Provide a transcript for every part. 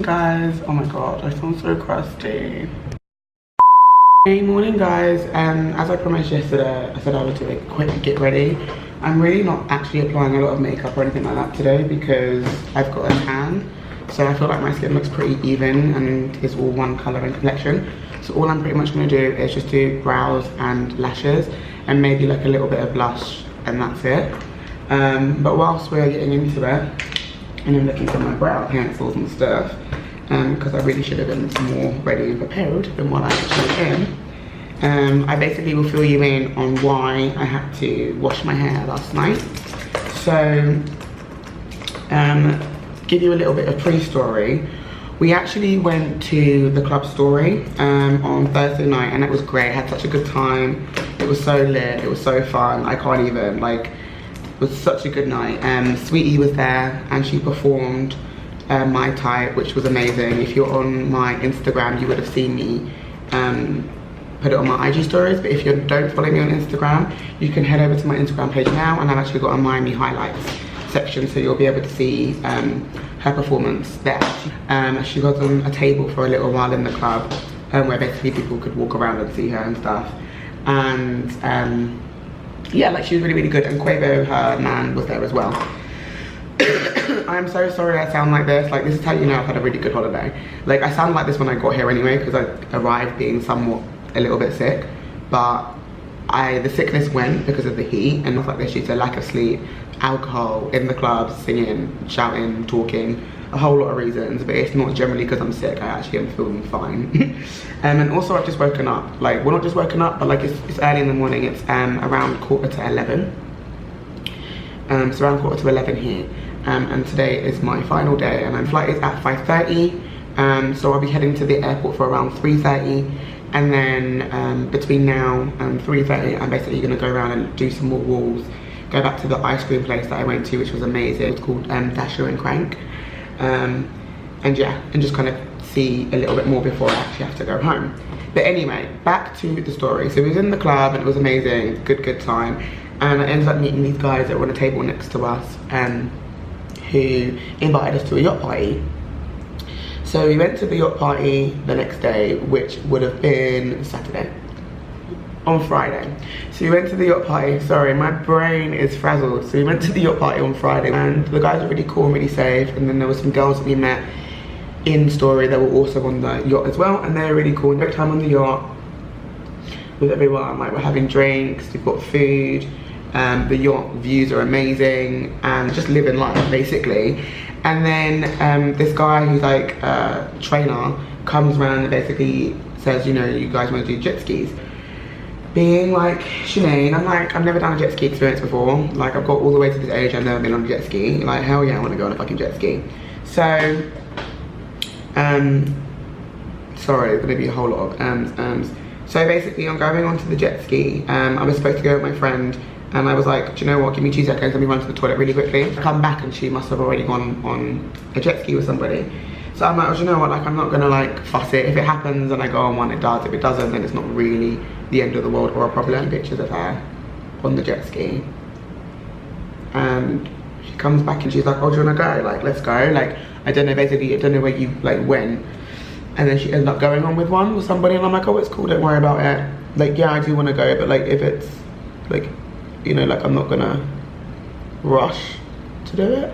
guys. Oh my god, I sound so crusty. Hey, morning guys. As I promised yesterday, I said I would do a quick get ready. I'm really not actually applying a lot of makeup or anything like that today because I've got a tan, so I feel like my skin looks pretty even and is all one colour in complexion. So all I'm pretty much going to do is just do brows and lashes and maybe like a little bit of blush, and that's it. But whilst we're getting into it, and I'm looking for my brow pencils and stuff, because I really should have been more ready and prepared than what I actually am. I basically will fill you in on why I had to wash my hair last night. So, give you a little bit of pre-story. We actually went to the club Story on Thursday night, and it was great. I had such a good time. It was so lit, it was so fun. I can't even, like, it was such a good night. Sweetie was there and she performed My Type, which was amazing. If you're on my Instagram, you would have seen me put it on my IG stories, but if you don't follow me on Instagram, you can head over to my Instagram page now, and I've actually got a Miami highlights section, so you'll be able to see her performance there. She was on a table for a little while in the club, where basically people could walk around and see her and stuff. And yeah, like, she was really, really good, and Quavo, her man, was there as well. I'm so sorry I sound like this. Like, this is how you know I've had a really good holiday. Like, I sound like this when I got here anyway, because I arrived being somewhat a little bit sick, but the sickness went because of the heat and stuff like this, due to lack of sleep, alcohol, in the club, singing, shouting, talking, a whole lot of reasons. But it's not generally because I'm sick. I actually am feeling fine. And also I've just woken up. Like, well, not just woken up, but like it's early in the morning. It's around 11:15. It's around 11:15 here. And today is my final day, and my flight is at 5:30. So I'll be heading to the airport for around 3:30, and then between now and 3:30 I'm basically going to go around and do some more walls, go back to the ice cream place that I went to, which was amazing. It's called Dasher and Crank, and yeah, and just kind of see a little bit more before I actually have to go home. But anyway, back to the story. So we was in the club and it was amazing, good time, and I ended up meeting these guys that were on a table next to us, who invited us to a yacht party. So we went to the yacht party the next day, which would have been Saturday, on Friday. So we went to the yacht party. Sorry, my brain is frazzled. So we went to the yacht party on Friday, and the guys were really cool and really safe. And then there were some girls that we met in Story that were also on the yacht as well, and they were really cool. Great time on the yacht with everyone. Like, we're having drinks, we've got food. The yacht views are amazing, and just living life basically. And then this guy who's like a trainer comes around and basically says, you know, you guys want to do jet skis. Being like, Sinead, I'm like, I've never done a jet ski experience before. Like, I've got all the way to this age, I've never been on a jet ski. Like, hell yeah, I want to go on a fucking jet ski. So, sorry, gonna be a whole lot of So basically, I'm going onto the jet ski. I was supposed to go with my friend, and I was like, do you know what, give me 2 seconds, let me run to the toilet really quickly. I come back and she must have already gone on a jet ski with somebody. So I'm like, oh, do you know what, like, I'm not gonna like fuss it. If it happens and I go on one, it does. If it doesn't, then it's not really the end of the world or a problem. Pictures of her on the jet ski. And she comes back and she's like, oh, do you wanna go? Like, let's go. Like, I don't know, basically, I don't know where you like went. And then she ended up going on with one with somebody, and I'm like, oh, it's cool, don't worry about it. Like, yeah, I do wanna go, but like, if it's like, you know, like, I'm not gonna rush to do it.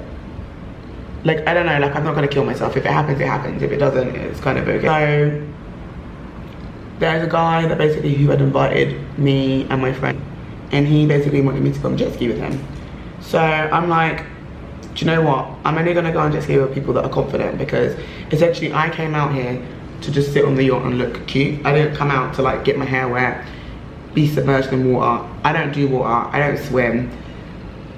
Like, I don't know, like, I'm not gonna kill myself. If it happens, it happens. If it doesn't, it's kind of okay. So there's a guy that basically who had invited me and my friend, and he basically wanted me to go on jet ski with him. So I'm like, do you know what? I'm only gonna go on jet ski with people that are confident, because essentially I came out here to just sit on the yacht and look cute. I didn't come out to like get my hair wet, be submerged in water. I don't do water, I don't swim.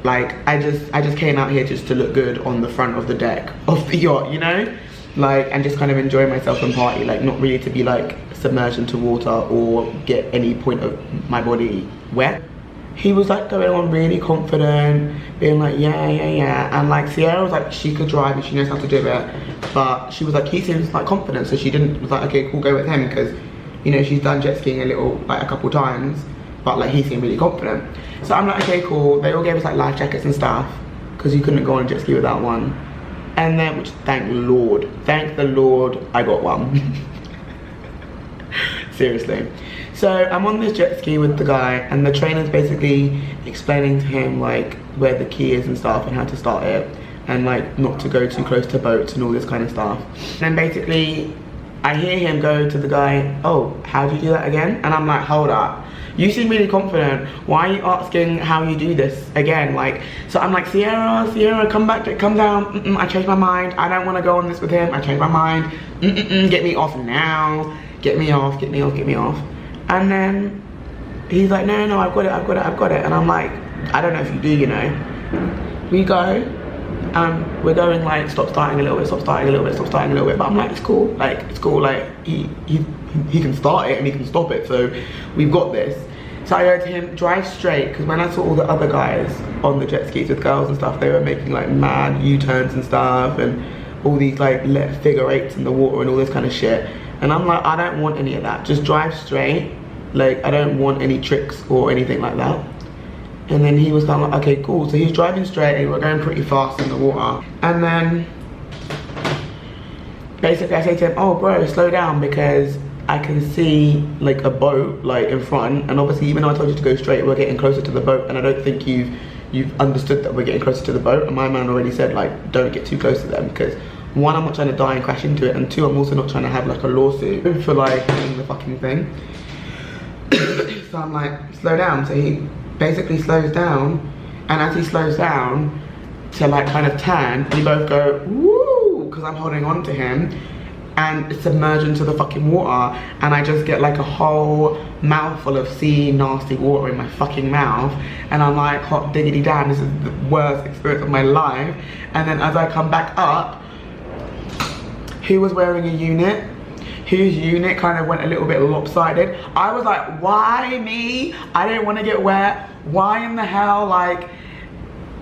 Like, I just came out here just to look good on the front of the deck of the yacht, you know? Like, and just kind of enjoy myself and party, like, not really to be like submerged into water or get any point of my body wet. He was like going on really confident, being like, yeah. And like, Sierra was like, she could drive and she knows how to do it. But she was like, he seems like confident, so she was like, okay, cool, go with him, because, you know, she's done jet skiing a couple times, but like, he seemed really confident. So I'm like, okay, cool. They all gave us like life jackets and stuff, because you couldn't go on a jet ski without one. And then, which thank the Lord I got one. Seriously. So I'm on this jet ski with the guy, and the trainer's basically explaining to him like where the key is and stuff and how to start it, and like not to go too close to boats and all this kind of stuff. And then basically I hear him go to the guy, oh, how do you do that again? And I'm like, hold up, you seem really confident, why are you asking how you do this again? Like, so I'm like, Sierra, come down. I changed my mind, I don't want to go on this with him, I changed my mind. Get me off now, get me off. And then he's like, no, I've got it. And I'm like, I don't know if you do, you know. We go, we're going like stop starting a little bit, but I'm like, it's cool, like he can start it and he can stop it, so we've got this. So I go to him, drive straight, because when I saw all the other guys on the jet skis with girls and stuff, they were making like mad U-turns and stuff, and all these like figure eights in the water and all this kind of shit. And I'm like, I don't want any of that, just drive straight, like I don't want any tricks or anything like that. And then he was kind of like, okay, cool. So he's driving straight and we're going pretty fast in the water. And then basically I say to him, oh bro, slow down, because I can see like a boat like in front, and obviously even though I told you to go straight, we're getting closer to the boat, and I don't think you've understood that we're getting closer to the boat. And my man already said like, don't get too close to them, because one, I'm not trying to die and crash into it, and two, I'm also not trying to have like a lawsuit for like doing the fucking thing. So I'm like, slow down. So he basically slows down, and as he slows down to like kind of turn, we both go woo, because I'm holding on to him, and submerge into the fucking water, and I just get like a whole mouthful of sea nasty water in my fucking mouth, and I'm like, hot diggity damn, this is the worst experience of my life. And then as I come back up, who was wearing a unit, whose unit kind of went a little bit lopsided. I was like, why me? I didn't want to get wet. Why in the hell? Like,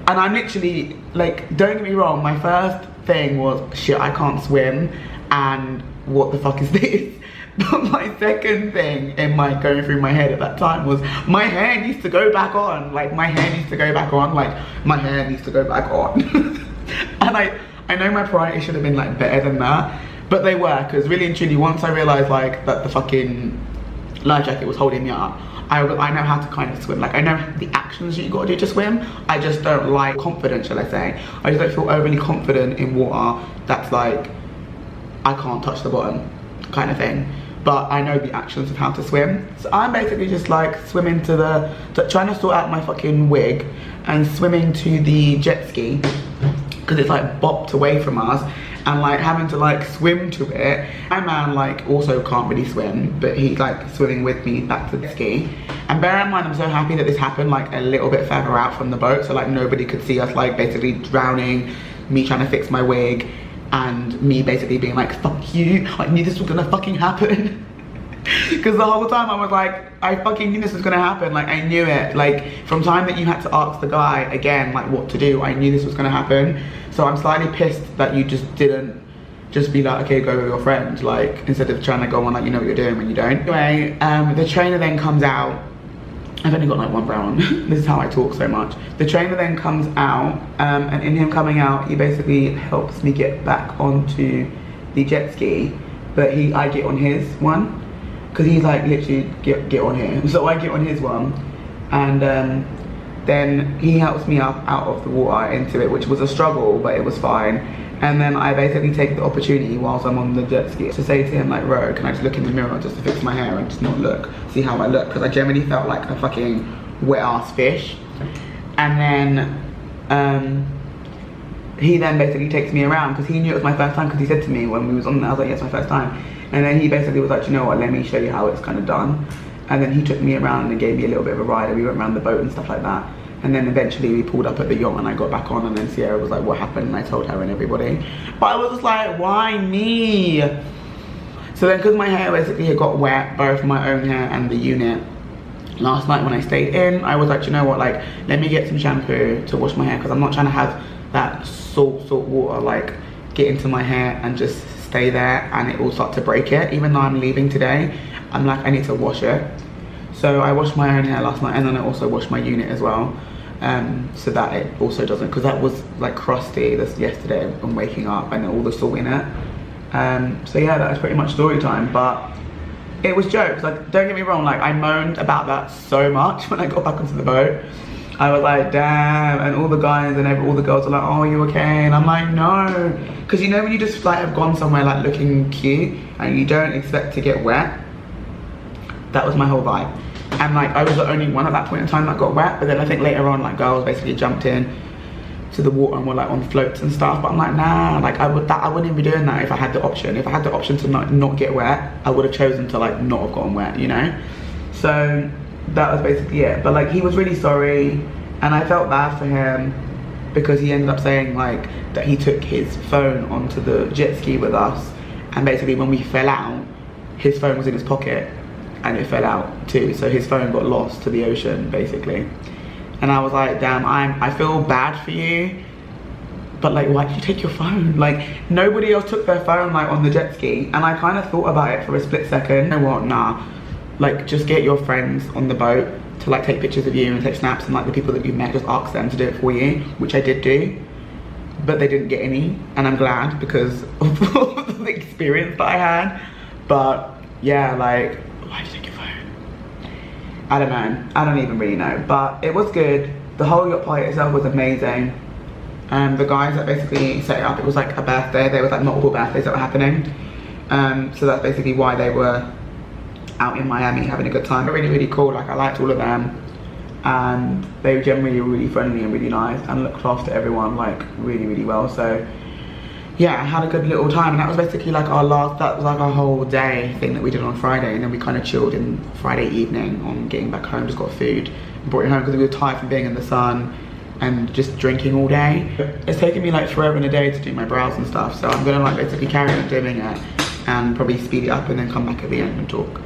and I'm literally like, don't get me wrong, my first thing was, shit, I can't swim, and what the fuck is this? But my second thing going through my head at that time was, my hair needs to go back on. Like, my hair needs to go back on. Like, my hair needs to go back on. And I know my priorities should have been like better than that, but they were, because really and truly, once I realised like that the fucking life jacket was holding me up, I know how to kind of swim. Like, I know the actions you gotta do to swim. I just don't like confident, shall I say. I just don't feel overly confident in water that's like, I can't touch the bottom kind of thing. But I know the actions of how to swim. So I'm basically just like swimming trying to sort out my fucking wig and swimming to the jet ski, because it's like bopped away from us, and like having to like swim to it. My man like also can't really swim, but he's like swimming with me back to the ski. And bear in mind, I'm so happy that this happened like a little bit further out from the boat, so like nobody could see us like basically drowning, me trying to fix my wig, and me basically being like, fuck you, I knew this was gonna fucking happen. Because the whole time I was like, I fucking knew this was gonna happen. Like, I knew it. Like, from time that you had to ask the guy again like what to do, I knew this was gonna happen. So I'm slightly pissed that you just didn't just be like, okay, go with your friend, like, instead of trying to go on like you know what you're doing when you don't. Anyway, the trainer then comes out. I've only got like one brow on. This is how I talk so much. The trainer then comes out, and in him coming out, he basically helps me get back onto the jet ski, but I get on his one, because he's like, literally, get on here. So I get on his one, and then he helps me up out of the water into it, which was a struggle, but it was fine. And then I basically take the opportunity whilst I'm on the jet ski to say to him like, Ro, can I just look in the mirror just to fix my hair and just not look, see how I look, because I generally felt like a fucking wet ass fish. And then he then basically takes me around, because he knew it was my first time, because he said to me when we was on there, I was like, yeah, it's my first time. And then he basically was like, you know what, let me show you how it's kind of done. And then he took me around and gave me a little bit of a ride, and we went around the boat and stuff like that. And then eventually we pulled up at the yacht and I got back on, and then Sierra was like, what happened? And I told her and everybody. But I was just like, why me? So then, because my hair basically had got wet, both my own hair and the unit, last night when I stayed in, I was like, you know what, like, let me get some shampoo to wash my hair, because I'm not trying to have that salt water like get into my hair and just stay there and it will start to break it. Even though I'm leaving today, I'm like, I need to wash it. So I washed my own hair last night, and then I also washed my unit as well. so that it also doesn't, because that was like crusty this yesterday and waking up and all the salt in it. So yeah, that was pretty much story time, but it was jokes. Like, don't get me wrong, like I moaned about that so much when I got back onto the boat. I was like, damn, and all the guys and all the girls are like, oh, are you okay? And I'm like, no, because you know when you just like have gone somewhere like looking cute and you don't expect to get wet. That was my whole vibe. And like I was the only one at that point in time that got wet, but then I think later on like girls basically jumped in to the water and were like on floats and stuff, but I'm like, nah, like I wouldn't even be doing that if I had the option. If I had the option to not get wet, I would have chosen to like not have gotten wet, you know? So that was basically it. But like he was really sorry and I felt bad for him because he ended up saying like that he took his phone onto the jet ski with us, and basically when we fell out, his phone was in his pocket and it fell out too, so his phone got lost to the ocean basically. And I was like, damn, I feel bad for you, but like, why did you take your phone? Like, nobody else took their phone like on the jet ski. And I kind of thought about it for a split second. You know what, nah, like just get your friends on the boat to like take pictures of you and take snaps, and like the people that you met, just ask them to do it for you, which I did do, but they didn't get any, and I'm glad because of the experience that I had. But yeah, like, why did you take your phone? I don't know, I don't even really know, but it was good. The whole yacht party itself was amazing. The guys that basically set it up, it was like a birthday. There was like multiple birthdays that were happening. So that's basically why they were out in Miami having a good time. Really, really cool. Like I liked all of them, and they were generally really friendly and really nice and looked after everyone like really, really well. So yeah, I had a good little time, and that was basically like that was like our whole day thing that we did on Friday, and then we kind of chilled in Friday evening on getting back home, just got food and brought it home because we were tired from being in the sun and just drinking all day. It's taken me like forever and a day to do my brows and stuff, so I'm gonna like basically carry on doing it and probably speed it up and then come back at the end and talk.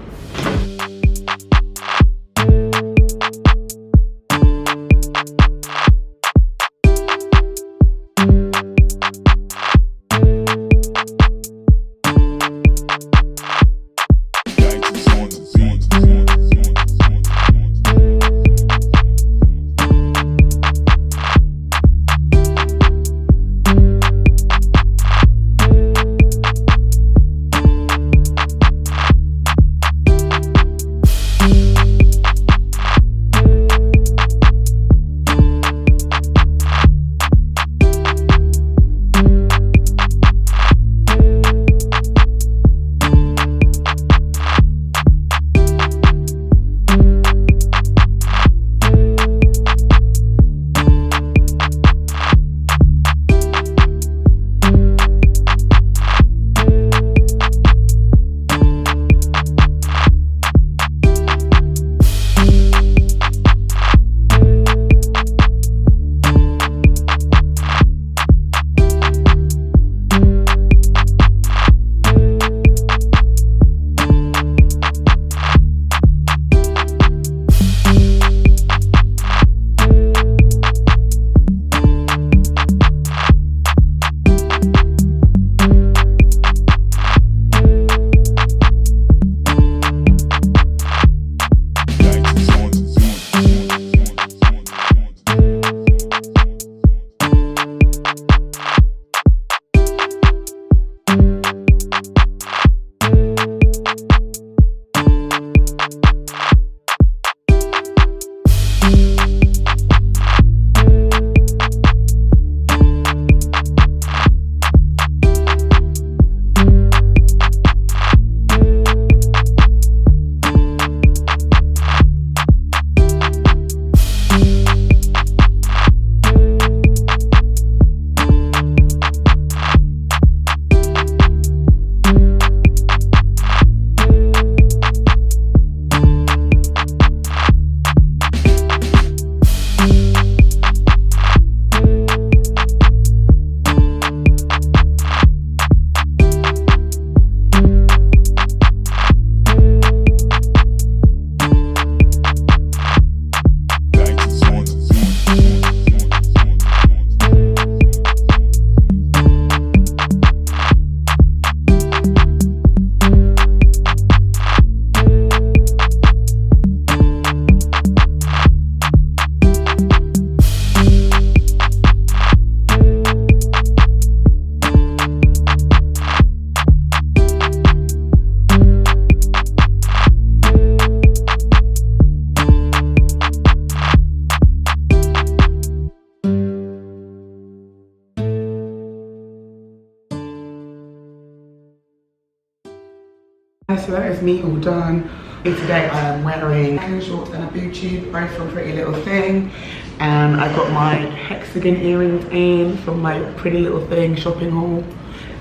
So that is me all done. Today I am wearing hanging shorts and a boot tube, both from Pretty Little Thing. And I got my hexagon earrings in from my Pretty Little Thing shopping haul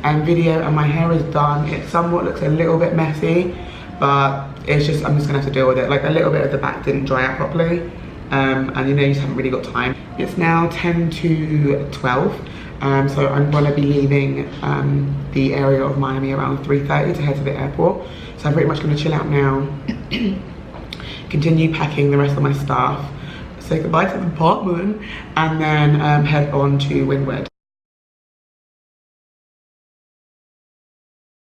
and video, and my hair is done. It somewhat looks a little bit messy, but it's just, I'm just gonna have to deal with it. Like a little bit of the back didn't dry out properly. And you know, you just haven't really got time. It's now 10 to 12. So I'm gonna be leaving the area of Miami around 3:30 to head to the airport. So I'm pretty much gonna chill out now, continue packing the rest of my stuff, say goodbye to the apartment, and then head on to Wynwood.